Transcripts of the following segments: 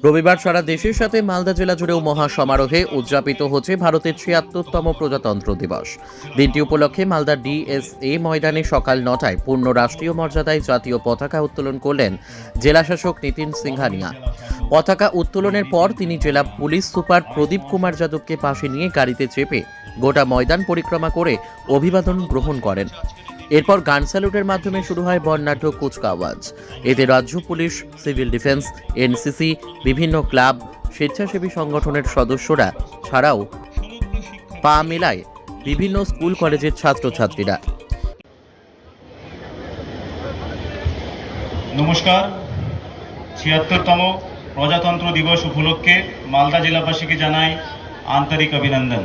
রবিবার সারা দেশের সাথে মালদা জেলা জুড়েও মহা সমারোহে উদযাপিত হচ্ছে ভারতের ৭৬তম প্রজাতন্ত্র দিবস। দিনটি উপলক্ষে মালদার ডিএসএ ময়দানে সকাল ৯টায় পূর্ণ রাষ্ট্রীয় মর্যাদায় জাতীয় পতাকা উত্তোলন করলেন জেলাশাসক নিতিন সিংহানিয়া। পতাকা উত্তোলনের পর তিনি জেলা পুলিশ সুপার প্রদীপ কুমার যাদবকে পাশে নিয়ে গাড়িতে চেপে গোটা ময়দান পরিক্রমা করে অভিবাদন গ্রহণ করেন। এরপর গান স্যালুটের মাধ্যমে শুরু হয় বর্ণাঢ্য কুচকাওয়াজ। এতে রাজ্য পুলিশ, সিভিল ডিফেন্স, এনসিসি, বিভিন্ন ক্লাব, স্বেচ্ছাসেবী সংগঠনের সদস্যরা ছাড়াও পা মেলায় বিভিন্ন স্কুল কলেজের ছাত্রছাত্রীরা। নমস্কার। ৭৬তম প্রজাতন্ত্র দিবস উপলক্ষে মালদা জেলাবাসীকে জানাই আন্তরিক অভিনন্দন।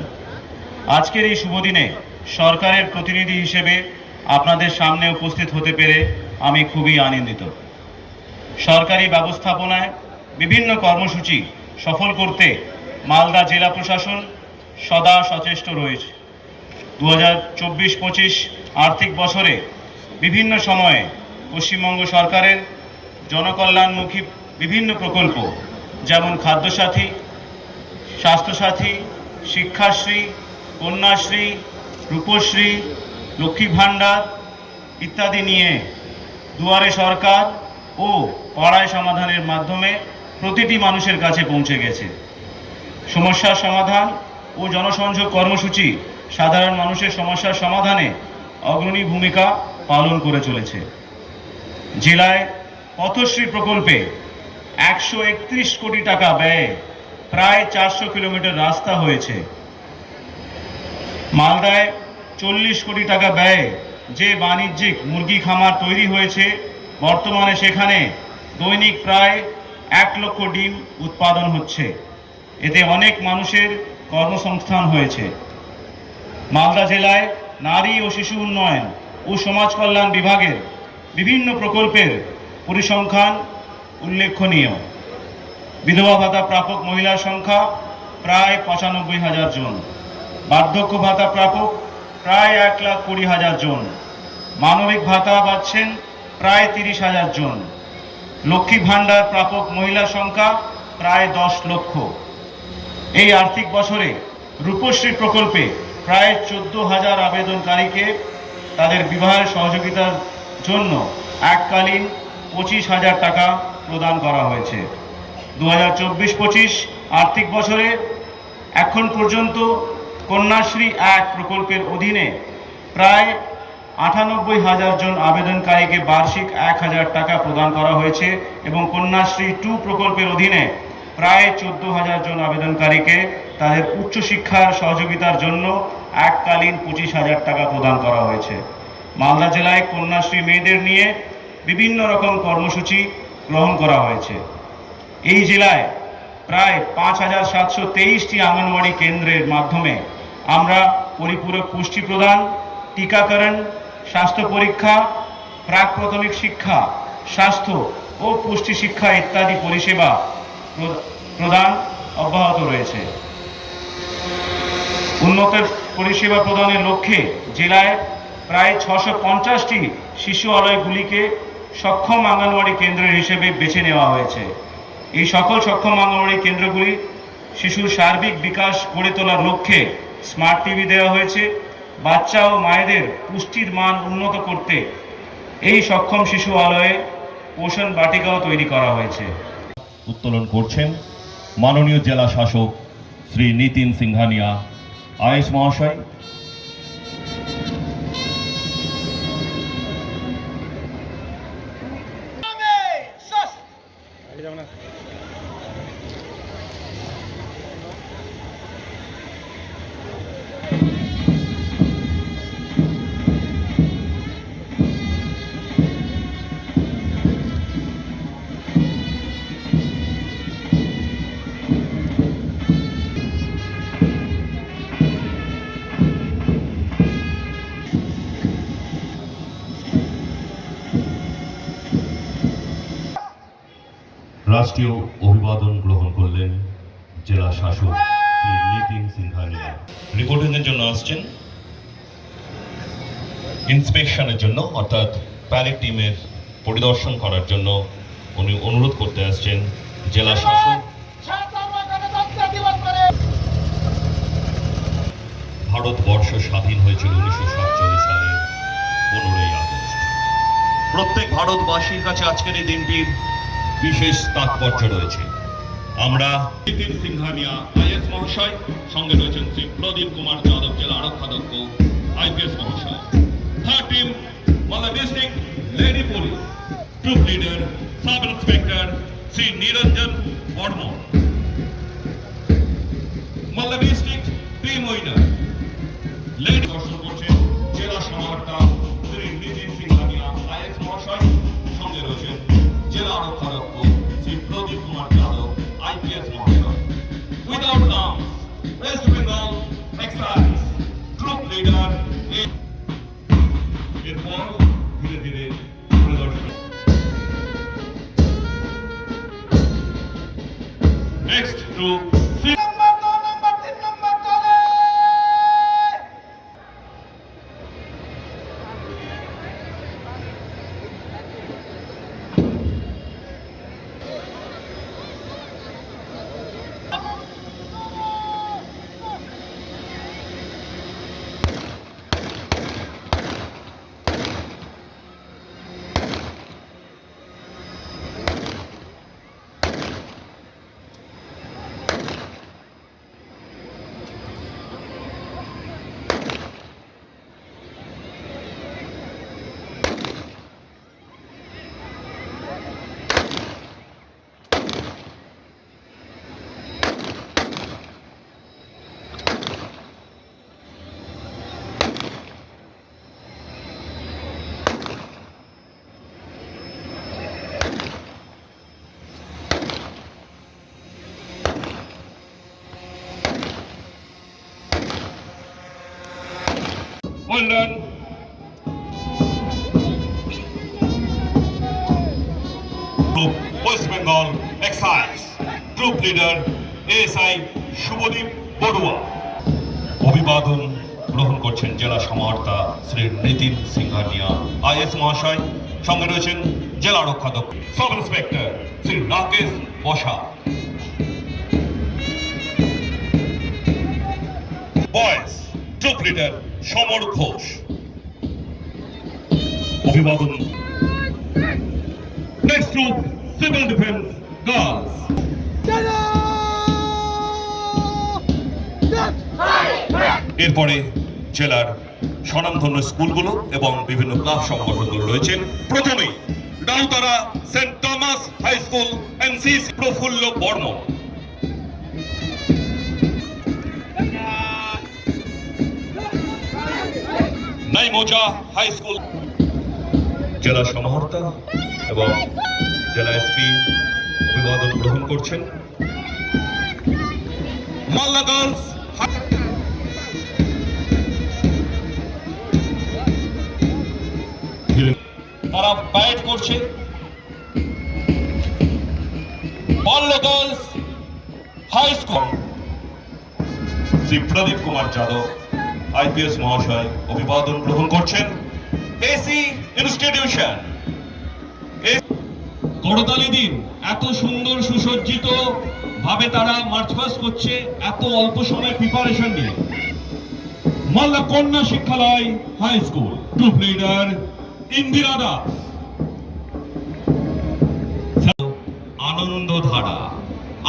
আজকের এই শুভ দিনে সরকারের প্রতিনিধি হিসেবে আপনাদের সামনে উপস্থিত হতে পেরে আমি খুবই আনন্দিত। সরকারি ব্যবস্থাপনায় বিভিন্ন কর্মসূচি সফল করতে মালদা জেলা প্রশাসন সদা সচেষ্ট রয়েছে। 2024-25 আর্থিক বছরে বিভিন্ন সময়ে পশ্চিমবঙ্গ সরকারের জনকল্যাণমুখী বিভিন্ন প্রকল্প যেমন খাদ্যসাথী, স্বাস্থ্যসাথী, শিক্ষাশ্রী, কন্যাশ্রী, রূপশ্রী, লক্ষ্মী ভাণ্ডার ইত্যাদি নিয়ে দুয়ারে সরকার ও পাড়ায় সমাধানের মাধ্যমে প্রতিটি মানুষের কাছে পৌঁছে গেছে। সমস্যার সমাধান ও জনসংযোগ কর্মসূচি সাধারণ মানুষের সমস্যার সমাধানে অগ্রণী ভূমিকা পালন করে চলেছে। জেলায় পথশ্রী প্রকল্পে 131 কোটি টাকা ব্যয়ে প্রায় 400 কিলোমিটার রাস্তা হয়েছে। মালদায় 40 কোটি টাকা ব্যয়ে যে বাণিজ্যিক মুরগি খামার তৈরি হয়েছে, বর্তমানে সেখানে দৈনিক প্রায় 1 লক্ষ ডিম উৎপাদন হচ্ছে। এতে অনেক মানুষের কর্মসংস্থান হয়েছে। মালদা জেলায় নারী ও শিশু উন্নয়ন ও সমাজ কল্যাণ বিভাগের বিভিন্ন প্রকল্পের পরিসংখ্যান উল্লেখনীয়। বিধবা ভাতা প্রাপক মহিলার সংখ্যা প্রায় 95,000 জন, বার্ধক্য ভাতা প্রাপক প্রায় 1,20,000 জন, মানবিক ভাতা পাচ্ছেন প্রায় 30,000 জন, লক্ষ্মী ভাণ্ডার প্রাপক মহিলার সংখ্যা প্রায় 10 লক্ষ। এই আর্থিক বছরে রূপশ্রী প্রকল্পে প্রায় 14,000 আবেদনকারীকে তাদের বিবাহের সহযোগিতার জন্য এককালীন 25,000 টাকা প্রদান করা হয়েছে। 2024-25 আর্থিক বছরে এখন পর্যন্ত কন্যাশ্রী 1 প্রকল্পের অধীনে প্রায় 98,000 জন আবেদনকারীকে বার্ষিক 1,000 টাকা প্রদান করা হয়েছে এবং কন্যাশ্রী 2 প্রকল্পের অধীনে প্রায় 14,000 জন আবেদনকারীকে তাদের উচ্চশিক্ষার সহযোগিতার জন্য এককালীন 25,000 টাকা প্রদান করা হয়েছে। মালদা জেলায় কন্যাশ্রী মেয়েদের নিয়ে বিভিন্ন রকম কর্মসূচি গ্রহণ করা হয়েছে। এই জেলায় প্রায় 5,723টি আঙ্গনওয়াড়ি কেন্দ্রের মাধ্যমে আমরা পরিপূরক পুষ্টি প্রদান, টিকাকরণ, স্বাস্থ্য পরীক্ষা, প্রাক প্রাথমিক শিক্ষা, স্বাস্থ্য ও পুষ্টি শিক্ষা ইত্যাদি পরিষেবা প্রদান অব্যাহত রয়েছে। উন্নত পরিষেবা প্রদানের লক্ষ্যে জেলায় প্রায় 650টি শিশু আলয়গুলিকে সক্ষম আঙ্গনওয়াড়ি কেন্দ্রের হিসেবে বেছে নেওয়া হয়েছে। এই সকল সক্ষম আঙ্গনওয়াড়ি কেন্দ্রগুলি শিশুর সার্বিক বিকাশ গড়ে তোলার লক্ষ্যে স্মার্ট টিভি দেওয়া হয়েছে। বাচ্চা ও মায়েদের পুষ্টির মান উন্নত করতে এই সক্ষম শিশু আলয়ে পোষণ বাটিকাও তৈরি করা হয়েছে। উত্তোলন করছেন মাননীয় জেলা শাসক শ্রী নিতিন সিংহানিয়া আইএস মহাশয়। রাষ্ট্রীয় অভিবাদন গ্রহণ করলেন জেলা শাসক শ্রী নিতিন সিংহানিয়া। রিপোর্টিংয়ের জন্য আসছেন ইন্সপেকশনের জন্য, অর্থাৎ প্যারেড টিমের পরিদর্শন করার জন্য উনি অনুরোধ করতে আসছেন জেলা শাসক ভারতবর্ষ স্বাধীন হয়েছিল 1947 সালের 15ই আগস্ট। প্রত্যেক ভারতবাসীর কাছে আজকের এই দিনটির বিশেষ তাৎপর্য রয়েছে। আমরা নিতিন সিংহানিয়া আইএস মহাশয়, সঙ্গে রয়েছেন শ্রী প্রদীপ কুমার যাদব, জেলা আরক্ষাধ্যক্ষ আইপিএস মহাশয়। Third team Malda district lady police troop leader sub inspector Shri Niranjan Barman. Malda district team winner lady দর্শন করছেন জেলা সমাহর্তা শ্রী নিতিন সিংহানিয়া আইএস মহাশয়, সঙ্গে রয়েছেন জেলা আরক্ষাধ্যক্ষ শ্রী প্রদীপ কুমার যাদব আইপিএস মহাশয়। Without arms West Bengal excise troop leader. এরপর ধীরে ধীরে পরিদর্শন। Next group Well done. Group West Bengal Excise Group Leader ASI Subhadeep Barua. অভিবাদন গ্রহণ করছেন জেলা সমাহর্তা শ্রী নিতিন সিংহানিয়া আইএস মহাশয়, সঙ্গে রয়েছেন জেলা আরক্ষাধ্যক্ষ সাব ইন্সপেক্টর শ্রী রাকেশ বসা। বয়েজ ট্রুপ লিডার সমর ঘোষ। অভিবাদন। Next group civil defence girls. এরপরে জেলার স্বনামধন্য স্কুলগুলো এবং বিভিন্ন ক্লাব সংগঠনগুলো রয়েছেন। প্রথমেই Dautara saint Thomas high school NCC Prafulla Barman. Naimouza high school. জেলা সমাহর্তা এবং জেলা এসপি অভিবাদন গ্রহণ করছেন। মালদা গার্লস তারা প্যারেড করছে। বাল্য girls high school Shri Pradeep Kumar Yadav IPS মহাশয় অভিবাদন গ্রহণ করছেন। এসি ইনস্টিটিউশন করতালি দিন। এত সুন্দর সুসজ্জিত ভাবে তারা মার্চ পাস্ট করছে, এত অল্প সময় প্রিপারেশন নিয়ে। Malda Kanya Shikshalaya high school group leader Indira Das. Anandadhara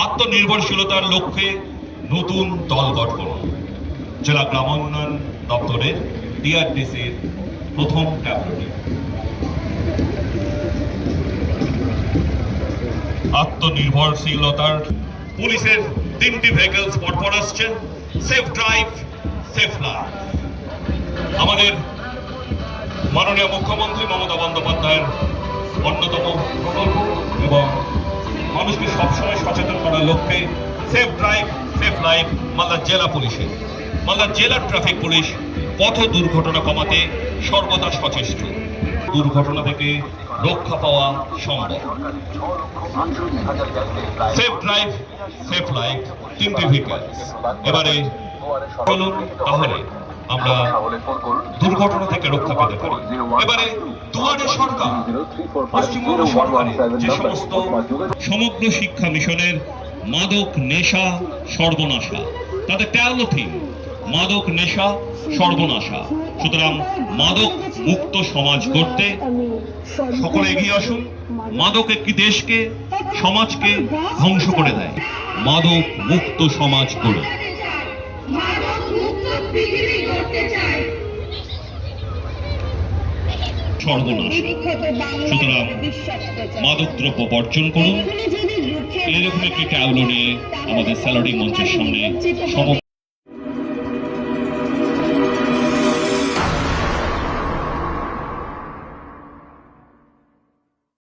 আত্মনির্ভরশীলতার লক্ষ্যে নতুন দল গঠন। জেলা গ্রামোন্নয়ন দপ্তরের ডিআরডিসির প্রথম ট্যাবলেট। আত্মনির্ভরশীলতার পুলিশের 3টি ভেহিকলস পরপর আসছে। Safe drive safe life. আমাদের মাননীয় মুখ্যমন্ত্রী মমতা বন্দ্যোপাধ্যায়ের অন্যতম প্রকল্প এবং মানুষকে সবসময় সচেতন করার লক্ষ্যে safe drive safe life Malda জেলা পুলিশের। মালদা জেলা ট্রাফিক পুলিশ পথ দুর্ঘটনা কমাতে সর্বদা সচেষ্ট। দুর্ঘটনা থেকে রক্ষা পাওয়া সম্ভব। সেফ ড্রাইভ সেফ লাইফ 3টি ভেহিকলস। এবারে চলুন তাহলে আমরা দুর্ঘটনা থেকে রক্ষা পেতে পারি। এবারে দুয়ারে সরকার, পশ্চিমবঙ্গ সরকারের যে সমস্ত সমগ্র শিক্ষা মিশনের মাদক নেশা সর্বনাশা, তাদের 13 থিম মাদক নেশা সর্বনাশা। সুতরাং মাদক মুক্ত সমাজ করতে সকলে এগিয়ে আসুন। মাদক একটি দেশকে, সমাজকে ধ্বংস করে দেয়। মাদক মুক্ত সমাজ গড়ে সর্বনাশা। সুতরাং মাদকদ্রব্য বর্জন করুন। এরকম একটি ট্যাবলো নিয়ে আমাদের স্যালারি মঞ্চের সামনে